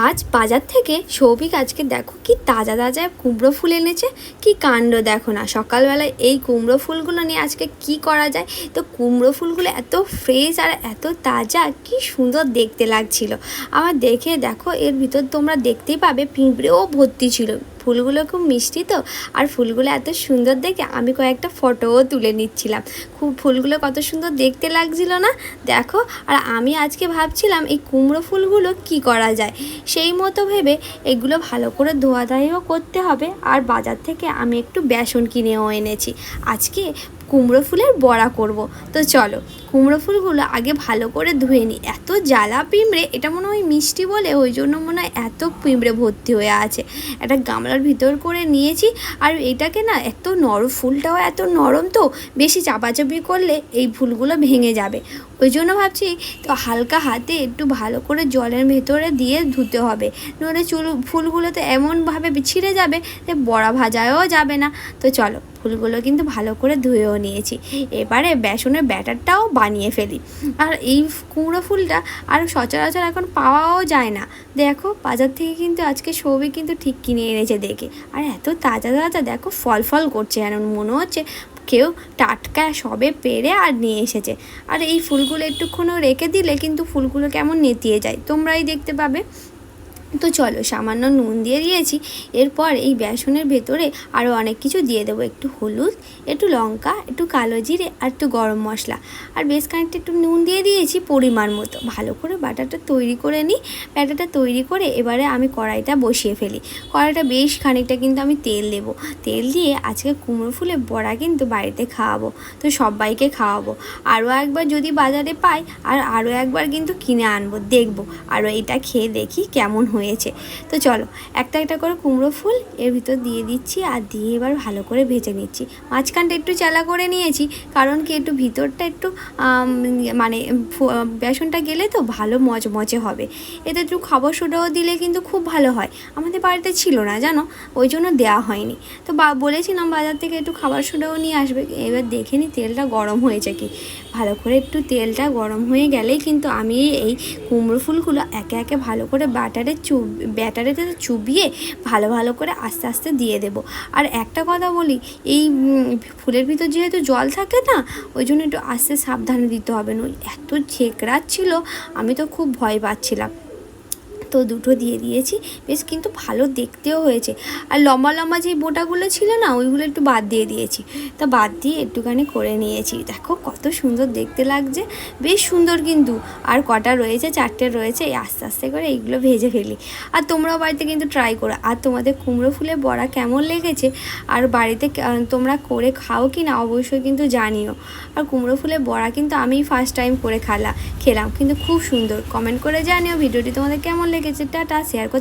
আজ বাজার থেকে সৌভিক আজকে দেখো কি তাজা তাজা কুমড়ো ফুল এনেছে। কি কাণ্ড দেখো না, সকালবেলায় এই কুমড়ো ফুলগুলো নিয়ে আজকে কি করা যায়। তো কুমড়ো ফুলগুলো এত ফ্রেশ আর এত তাজা, কি সুন্দর দেখতে লাগছিল আমার। দেখে দেখো এর ভিতর তোমরা দেখতেই পাবে পিঁপড়েও ভর্তি ছিল। ফুলগুলো খুব মিষ্টি তো, আর ফুলগুলো এত সুন্দর দেখে আমি কয়েকটা ফটোও তুলে নিচ্ছিলাম। খুব ফুলগুলো কত সুন্দর দেখতে লাগছিল না দেখো। আর আমি আজকে ভাবছিলাম এই কুমড়ো ফুলগুলো কি করা যায়, সেই মতো ভেবে এগুলো ভালো করে ধোয়াধাইও করতে হবে। আর বাজার থেকে আমি একটু বেসন কিনেও এনেছি। আজকে কুমড়ো ফুলের বড়া করব। তো চলো কুমড়ো ফুলগুলো আগে ভালো করে ধুয়ে নিই। এত জ্বালা পিঁপড়ে, এটা মনে হয় মিষ্টি বলে ওই জন্য মনে হয় এত পিঁপড়ে ভর্তি হয়ে আছে। একটা গামলার ভিতর করে নিয়েছি। আর এটাকে না, এত নরম, ফুলটাও এত নরম তো, বেশি চাপাচাপি করলে এই ফুলগুলো ভেঙে যাবে। ওই জন্য ভাবছি তো হালকা হাতে একটু ভালো করে জলের ভেতরে দিয়ে ধুতে হবে, নইলে ফুলগুলো তো এমনভাবে ছিঁড়ে যাবে যে বড়া ভাজাও যাবে না। তো চলো ফুলগুলো কিন্তু ভালো করে ধুয়েও নিয়েছি। এবারে বেসনের ব্যাটারটাও বানিয়ে ফেলি। আর এই কুমড়ো ফুলটা আর সচরাচর এখন পাওয়াও যায় না। দেখো বাজার থেকে কিন্তু আজকে সৌভিক কিন্তু ঠিক কিনে এনেছে দেখে। আর এত তাজা তাজা দেখো, ফল ফল করছে, যেন মনে হচ্ছে কেউ টাটকা সবে পেরে আর নিয়ে এসেছে। আর এই ফুলগুলো একটুক্ষণও রেখে দিলে কিন্তু ফুলগুলো কেমন নেতিয়ে যায়, তোমরাই দেখতে পাবে। তো চলো সামান্য নুন দিয়ে দিয়েছি। এরপর এই বেসনের ভেতরে আরও অনেক কিছু দিয়ে দেবো, একটু হলুদ, একটু লঙ্কা, একটু কালো জিরে আর একটু গরম মশলা, আর বেশ খানিকটা একটু নুন দিয়ে দিয়েছি পরিমাণ মতো। ভালো করে ব্যাটারটা তৈরি করে নিই। ব্যাটারটা তৈরি করে এবারে আমি কড়াইটা বসিয়ে ফেলি। কড়াইটা বেশ খানিকটা কিন্তু আমি তেল দেবো। তেল দিয়ে আজকে কুমড়ো ফুলের বড়া কিন্তু বাড়িতে খাওয়াবো, তো সবাইকে খাওয়াবো। আরও একবার যদি বাজারে পাই আর আরও একবার কিন্তু কিনে আনবো, দেখবো আরও এটা খেয়ে দেখি কেমন হয়েছে। তো চলো একটা একটা করে কুমড়ো ফুল এর ভিতর দিয়ে দিচ্ছি, আর দিয়ে এবার ভালো করে ভেজে নিচ্ছি। মাঝখানটা একটু চালা করে নিয়েছি, কারণ কি একটু ভিতরটা একটু মানে বেসনটা গেলে তো ভালো মচমচে হবে। এতে একটু খাবার সোডাও দিলে কিন্তু খুব ভালো হয়। আমাদের বাড়িতে ছিল না জানো, ওই জন্য দেওয়া হয়নি। তো বলেছিলাম বাজার থেকে একটু খাবার সোডাও নিয়ে আসবে। এবার দেখে নি তেলটা গরম হয়েছে কি। ভালো করে একটু তেলটা গরম হয়ে গেলেই কিন্তু আমি এই কুমড়ো ফুলগুলো একে একে ভালো করে ব্যাটারেতে চুবিয়ে ভালো ভালো করে আস্তে আস্তে দিয়ে দেব। আর একটা কথা বলি, এই ফুলের ভিতর যেহেতু জল থাকে না, ওই জন্য একটু আস্তে সাবধানে দিতে হবে। নই এত ছেঁকড়াচ্ছিল, আমি তো খুব ভয় পাচ্ছিলাম। তো দুটো দিয়ে দিয়েছি, বেশ কিন্তু ভালো দেখতেও হয়েছে। আর লম্বা লম্বা যে বোটাগুলো ছিল না, ওইগুলো একটু বাদ দিয়ে দিয়েছি। তা বাদ দিয়ে একটুখানি করে নিয়েছি। দেখো কত সুন্দর দেখতে লাগছে, বেশ সুন্দর কিন্তু। আর কটা রয়েছে, 4টে রয়েছে। এই আস্তে আস্তে করে এইগুলো ভেজে ফেলি। আর তোমরাও বাড়িতে কিন্তু ট্রাই করো। আর তোমাদের কুমড়ো ফুলের বড়া কেমন লেগেছে, আর বাড়িতে তোমরা করে খাও কি না অবশ্যই কিন্তু জানিও। আর কুমড়ো ফুলের বড়া কিন্তু আমি ফার্স্ট টাইম করে খেলাম, কিন্তু খুব সুন্দর। কমেন্ট করে জানিও ভিডিওটি তোমাদের কেমন লেগেছে। টাটা, শেয়ার করতে